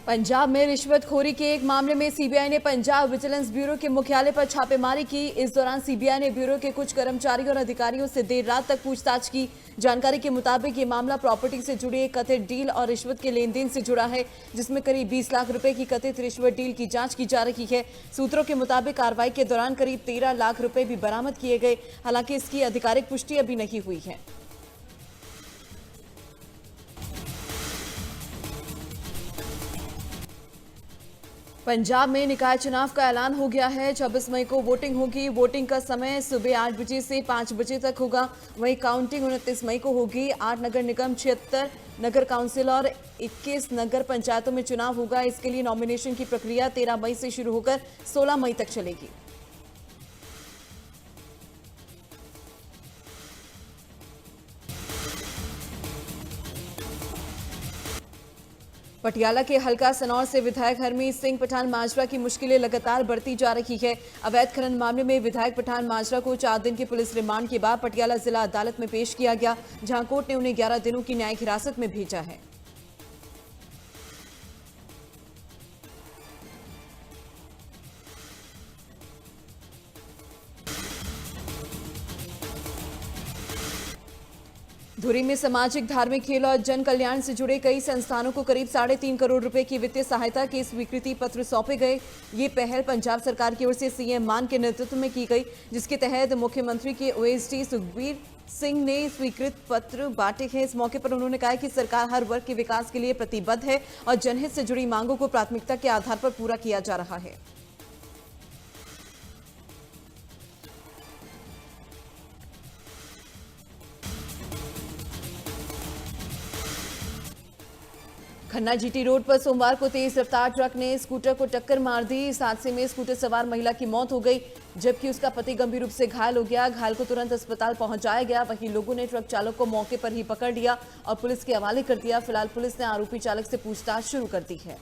पंजाब में रिश्वतखोरी के एक मामले में सीबीआई ने पंजाब विजिलेंस ब्यूरो के मुख्यालय पर छापेमारी की। इस दौरान सीबीआई ने ब्यूरो के कुछ कर्मचारियों और अधिकारियों से देर रात तक पूछताछ की। जानकारी के मुताबिक ये मामला प्रॉपर्टी से जुड़ी एक कथित डील और रिश्वत के लेन देन से जुड़ा है, जिसमें करीब 20 लाख रुपए की कथित रिश्वत डील की जांच की जा रही है। सूत्रों के मुताबिक कार्रवाई के दौरान करीब 13 लाख रुपए भी बरामद किए गए। हालांकि इसकी आधिकारिक पुष्टि अभी नहीं हुई है। पंजाब में निकाय चुनाव का ऐलान हो गया है। 26 मई को वोटिंग होगी। वोटिंग का समय सुबह 8 बजे से 5 बजे तक होगा। वहीं काउंटिंग 29 मई को होगी। 8 नगर निगम, 76 नगर काउंसिल और 21 नगर पंचायतों में चुनाव होगा। इसके लिए नॉमिनेशन की प्रक्रिया 13 मई से शुरू होकर 16 मई तक चलेगी। पटियाला के हल्का सनौर से विधायक हरमीत सिंह पठान माजरा की मुश्किलें लगातार बढ़ती जा रही है। अवैध खनन मामले में विधायक पठान माजरा को 4 दिन के पुलिस रिमांड के बाद पटियाला जिला अदालत में पेश किया गया, जहां कोर्ट ने उन्हें 11 दिनों की न्यायिक हिरासत में भेजा है। धुरी में सामाजिक, धार्मिक, खेल और जन कल्याण से जुड़े कई संस्थानों को करीब 3.5 करोड़ रुपए की वित्तीय सहायता के स्वीकृति पत्र सौंपे गए। ये पहल पंजाब सरकार की ओर से सीएम मान के नेतृत्व में की गई, जिसके तहत मुख्यमंत्री के ओएसडी सुखबीर सिंह ने स्वीकृत पत्र बांटे हैं। इस मौके पर उन्होंने कहा कि सरकार हर वर्ग के विकास के लिए प्रतिबद्ध है और जनहित से जुड़ी मांगों को प्राथमिकता के आधार पर पूरा किया जा रहा है। खन्ना जीटी रोड पर सोमवार को तेज रफ्तार ट्रक ने स्कूटर को टक्कर मार दी। इस हादसे में स्कूटर सवार महिला की मौत हो गई, जबकि उसका पति गंभीर रूप से घायल हो गया। घायल को तुरंत अस्पताल पहुंचाया गया। वहीं लोगों ने ट्रक चालक को मौके पर ही पकड़ लिया और पुलिस के हवाले कर दिया। फिलहाल पुलिस ने आरोपी चालक से पूछताछ शुरू कर दी है।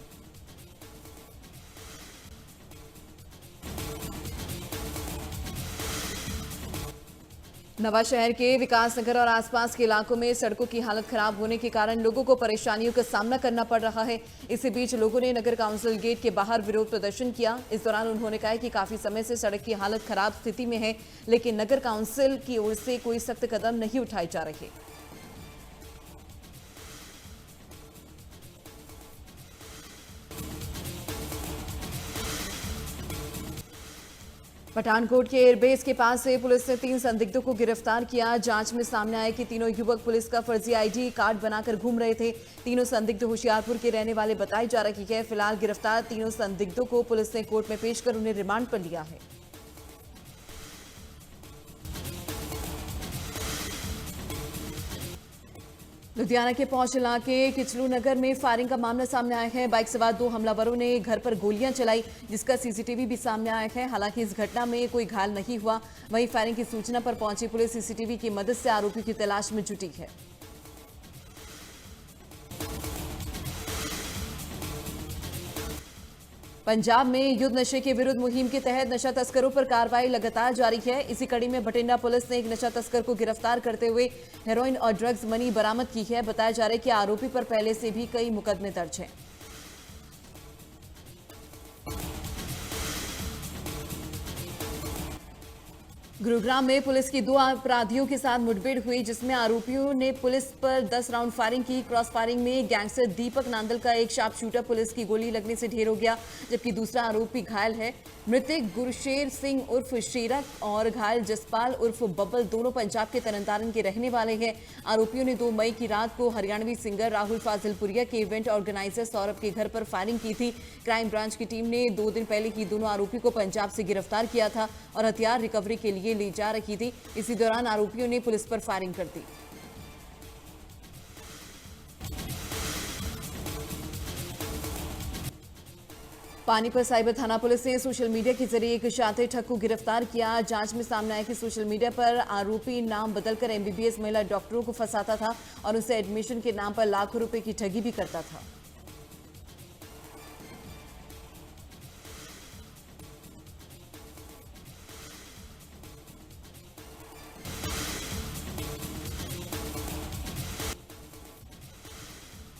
नवा शहर के विकासनगर और आसपास के इलाकों में सड़कों की हालत खराब होने के कारण लोगों को परेशानियों का सामना करना पड़ रहा है। इसी बीच लोगों ने नगर काउंसिल गेट के बाहर विरोध प्रदर्शन किया। इस दौरान उन्होंने कहा कि काफी समय से सड़क की हालत खराब स्थिति में है, लेकिन नगर काउंसिल की ओर से कोई सख्त कदम नहीं उठाए जा रहे। पठानकोट के एयरबेस के पास से पुलिस ने 3 संदिग्धों को गिरफ्तार किया। जांच में सामने आया कि तीनों युवक पुलिस का फर्जी आईडी कार्ड बनाकर घूम रहे थे। तीनों संदिग्ध होशियारपुर के रहने वाले बताई जा रही है। फिलहाल गिरफ्तार तीनों संदिग्धों को पुलिस ने कोर्ट में पेश कर उन्हें रिमांड पर लिया है। लुधियाना के पौंच इलाके किचलू नगर में फायरिंग का मामला सामने आया है। बाइक सवार 2 हमलावरों ने घर पर गोलियां चलाई, जिसका सीसीटीवी भी सामने आया है। हालांकि इस घटना में कोई घायल नहीं हुआ। वहीं फायरिंग की सूचना पर पहुंची पुलिस सीसीटीवी की मदद से आरोपियों की तलाश में जुटी है। पंजाब में युद्ध नशे के विरुद्ध मुहिम के तहत नशा तस्करों पर कार्रवाई लगातार जारी है। इसी कड़ी में बठिंडा पुलिस ने एक नशा तस्कर को गिरफ्तार करते हुए हेरोइन और ड्रग्स मनी बरामद की है। बताया जा रहा है कि आरोपी पर पहले से भी कई मुकदमे दर्ज हैं। गुरुग्राम में पुलिस की 2 अपराधियों के साथ मुठभेड़ हुई, जिसमें आरोपियों ने पुलिस पर 10 राउंड फायरिंग की। क्रॉस फायरिंग में गैंगस्टर दीपक नांदल का एक शार्प शूटर पुलिस की गोली लगने से ढेर हो गया, जबकि दूसरा आरोपी घायल है। मृतक गुरशेर सिंह उर्फ शेरा और घायल जसपाल उर्फ बब्बल दोनों पंजाब के तरनतारन के रहने वाले हैं। आरोपियों ने 2 मई की रात को हरियाणवी सिंगर राहुल फाजिलपुरिया के इवेंट ऑर्गेनाइजर सौरभ के घर पर फायरिंग की थी। क्राइम ब्रांच की टीम ने 2 दिन पहले ही दोनों आरोपी को पंजाब से गिरफ्तार किया था और हथियार रिकवरी के लिए ले जा रही थी। इसी दौरान आरोपियों ने पुलिस पर फायरिंग कर दी। पानीपत साइबर थाना पुलिस ने सोशल मीडिया के जरिए एक शातिर ठग को गिरफ्तार किया। जांच में सामने आया कि सोशल मीडिया पर आरोपी नाम बदलकर एमबीबीएस महिला डॉक्टरों को फंसाता था और उनसे एडमिशन के नाम पर लाखों रुपए की ठगी भी करता था।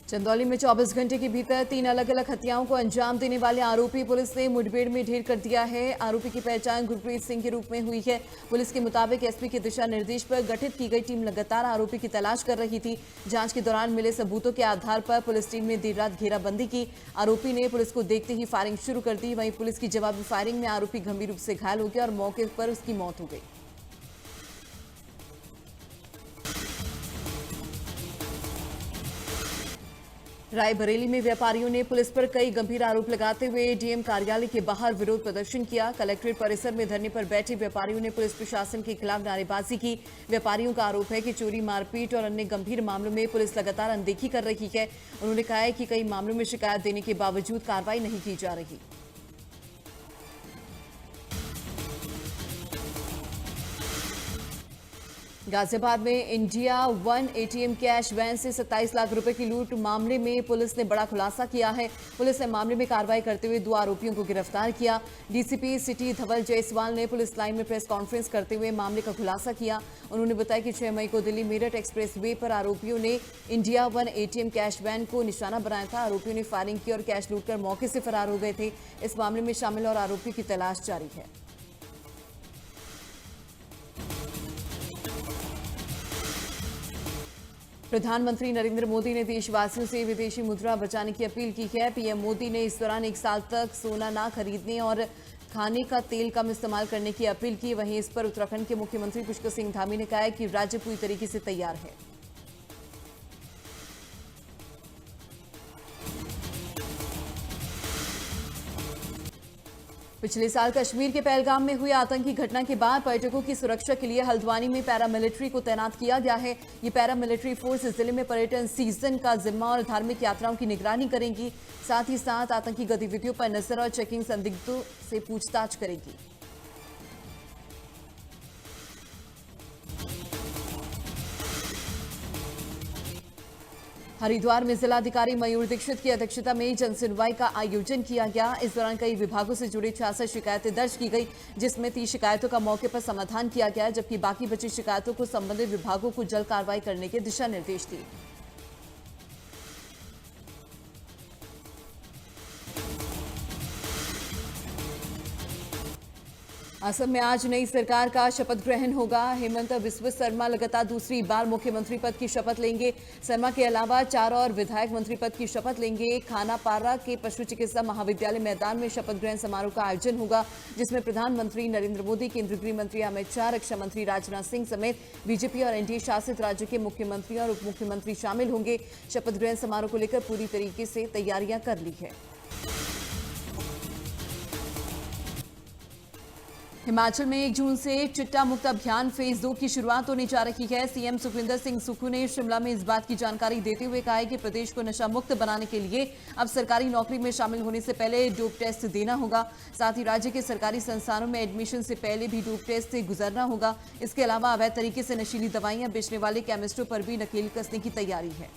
चंदौली में 24 घंटे के भीतर 3 अलग अलग हत्याओं को अंजाम देने वाले आरोपी पुलिस ने मुठभेड़ में ढेर कर दिया है। आरोपी की पहचान गुरप्रीत सिंह के रूप में हुई है। पुलिस के मुताबिक एसपी के दिशा निर्देश पर गठित की गई टीम लगातार आरोपी की तलाश कर रही थी। जांच के दौरान मिले सबूतों के आधार पर पुलिस टीम ने देर रात घेराबंदी की। आरोपी ने पुलिस को देखते ही फायरिंग शुरू कर दी। वहीं पुलिस की जवाबी फायरिंग में आरोपी गंभीर रूप से घायल हो गया और मौके पर उसकी मौत हो गई। रायबरेली में व्यापारियों ने पुलिस पर कई गंभीर आरोप लगाते हुए डीएम कार्यालय के बाहर विरोध प्रदर्शन किया। कलेक्ट्रेट परिसर में धरने पर बैठे व्यापारियों ने पुलिस प्रशासन के खिलाफ नारेबाजी की। व्यापारियों का आरोप है कि चोरी, मारपीट और अन्य गंभीर मामलों में पुलिस लगातार अनदेखी कर रही है। उन्होंने कहा है कि कई मामलों में शिकायत देने के बावजूद कार्रवाई नहीं की जा रही। गाजियाबाद में India One ATM cash van से 27 लाख रुपए की लूट मामले में पुलिस ने बड़ा खुलासा किया है। पुलिस ने मामले में कार्रवाई करते हुए 2 आरोपियों को गिरफ्तार किया। डीसीपी सिटी धवल जायसवाल ने पुलिस लाइन में प्रेस कॉन्फ्रेंस करते हुए मामले का खुलासा किया। उन्होंने बताया कि 6 मई को दिल्ली मेरठ एक्सप्रेस वे पर आरोपियों ने India One ATM cash van को निशाना बनाया था। आरोपियों ने फायरिंग की और कैश लूटकर मौके से फरार हो गए थे। इस मामले में शामिल और आरोपियों की तलाश जारी है। प्रधानमंत्री नरेंद्र मोदी ने देशवासियों से विदेशी मुद्रा बचाने की अपील की है। पीएम मोदी ने इस दौरान 1 साल तक सोना ना खरीदने और खाने का तेल कम इस्तेमाल करने की अपील की। वहीं इस पर उत्तराखंड के मुख्यमंत्री पुष्कर सिंह धामी ने कहा है कि राज्य पूरी तरीके से तैयार है। पिछले साल कश्मीर के पहलगाम में हुई आतंकी घटना के बाद पर्यटकों की सुरक्षा के लिए हल्द्वानी में पैरामिलिट्री को तैनात किया गया है। ये पैरामिलिट्री फोर्स जिले में पर्यटन सीजन का जिम्मा और धार्मिक यात्राओं की निगरानी करेगी। साथ ही साथ आतंकी गतिविधियों पर नजर और चेकिंग, संदिग्धों से पूछताछ करेगी। हरिद्वार में जिलाधिकारी मयूर दीक्षित की अध्यक्षता में जनसुनवाई का आयोजन किया गया। इस दौरान कई विभागों से जुड़ी 66 शिकायतें दर्ज की गई, जिसमें 30 शिकायतों का मौके पर समाधान किया गया, जबकि बाकी बची शिकायतों को संबंधित विभागों को जल्द कार्रवाई करने के दिशा निर्देश दिए। असम में आज नई सरकार का शपथ ग्रहण होगा। हेमंत बिस्वा शर्मा लगातार दूसरी बार मुख्यमंत्री पद की शपथ लेंगे। शर्मा के अलावा 4 और विधायक मंत्री पद की शपथ लेंगे। खानापारा के पशु चिकित्सा महाविद्यालय मैदान में शपथ ग्रहण समारोह का आयोजन होगा, जिसमें प्रधानमंत्री नरेंद्र मोदी, केंद्रीय गृह मंत्री अमित शाह, रक्षा मंत्री राजनाथ सिंह समेत बीजेपी और एनडीए शासित राज्य के मुख्यमंत्री और उप मुख्यमंत्री शामिल होंगे। शपथ ग्रहण समारोह को लेकर पूरी तरीके से तैयारियां कर ली है। हिमाचल में 1 जून से चिट्टा मुक्त अभियान फेज 2 की शुरुआत होने जा रही है। सीएम सुखविंदर सिंह सुक्खू ने शिमला में इस बात की जानकारी देते हुए कहा है कि प्रदेश को नशा मुक्त बनाने के लिए अब सरकारी नौकरी में शामिल होने से पहले डोप टेस्ट देना होगा। साथ ही राज्य के सरकारी संस्थानों में एडमिशन से पहले भी डोप टेस्ट से गुजरना होगा। इसके अलावा अवैध तरीके से नशीली दवाइयां बेचने वाले केमिस्टों पर भी नकेल कसने की तैयारी है।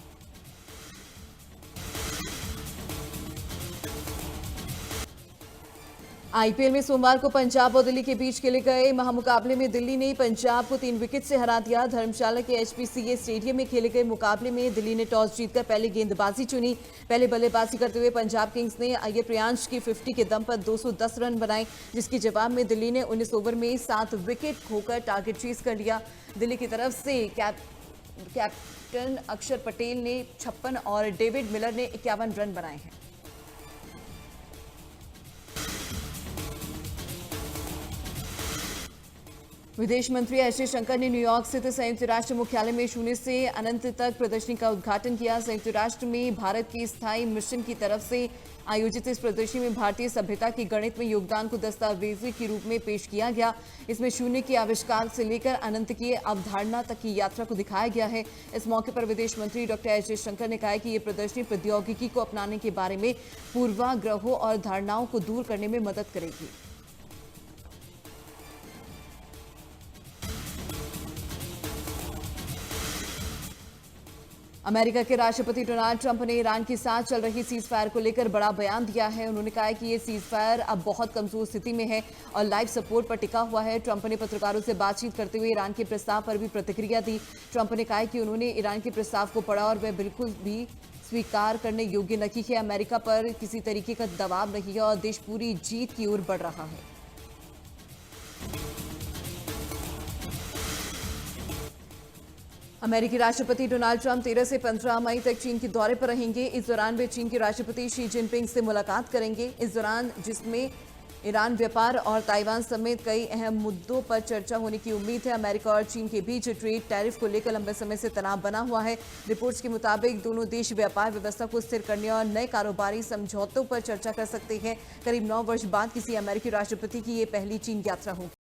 आईपीएल में सोमवार को पंजाब और दिल्ली के बीच खेले गए महामुकाबले में दिल्ली ने पंजाब को 3 विकेट से हरा दिया। धर्मशाला के एचपीसीए स्टेडियम में खेले गए मुकाबले में दिल्ली ने टॉस जीतकर पहले गेंदबाजी चुनी। पहले बल्लेबाजी करते हुए पंजाब किंग्स ने अय्यर प्रियांश की 50 के दम पर 210 रन बनाए, जिसके जवाब में दिल्ली ने 19 ओवर में 7 विकेट खोकर टारगेट चेज कर लिया। दिल्ली की तरफ से कैप्टन अक्षर पटेल ने 56 और डेविड मिलर ने 51 रन बनाए हैं। विदेश मंत्री एस जयशंकर ने न्यूयॉर्क स्थित संयुक्त राष्ट्र मुख्यालय में शून्य से अनंत तक प्रदर्शनी का उद्घाटन किया। संयुक्त राष्ट्र में भारत के स्थायी मिशन की तरफ से आयोजित इस प्रदर्शनी में भारतीय सभ्यता के गणित में योगदान को दस्तावेजी के रूप में पेश किया गया। इसमें शून्य के आविष्कार से लेकर अनंत की अवधारणा तक की यात्रा को दिखाया गया है। इस मौके पर विदेश मंत्री डॉक्टर एस जयशंकर ने कहा कि ये प्रदर्शनी प्रौद्योगिकी को अपनाने के बारे में पूर्वाग्रहों और धारणाओं को दूर करने में मदद करेगी। अमेरिका के राष्ट्रपति डोनाल्ड ट्रंप ने ईरान के साथ चल रही सीज फायर को लेकर बड़ा बयान दिया है। उन्होंने कहा है कि ये सीज फायर अब बहुत कमजोर स्थिति में है और लाइफ सपोर्ट पर टिका हुआ है। ट्रंप ने पत्रकारों से बातचीत करते हुए ईरान के प्रस्ताव पर भी प्रतिक्रिया दी। ट्रंप ने कहा कि उन्होंने ईरान के प्रस्ताव को पढ़ा और वह बिल्कुल भी स्वीकार करने योग्य नहीं है। अमेरिका पर किसी तरीके का दबाव नहीं है और देश पूरी जीत की ओर बढ़ रहा है। अमेरिकी राष्ट्रपति डोनाल्ड ट्रंप 13 से 15 मई तक चीन के दौरे पर रहेंगे। इस दौरान वे चीन के राष्ट्रपति शी जिनपिंग से मुलाकात करेंगे। इस दौरान जिसमें ईरान व्यापार और ताइवान समेत कई अहम मुद्दों पर चर्चा होने की उम्मीद है। अमेरिका और चीन के बीच ट्रेड टैरिफ को लेकर लंबे समय से तनाव बना हुआ है। रिपोर्ट्स के मुताबिक दोनों देश व्यापार व्यवस्था को स्थिर करने और नए कारोबारी समझौतों पर चर्चा कर सकते हैं। करीब 9 वर्ष बाद किसी अमेरिकी राष्ट्रपति की ये पहली चीन यात्रा होगी।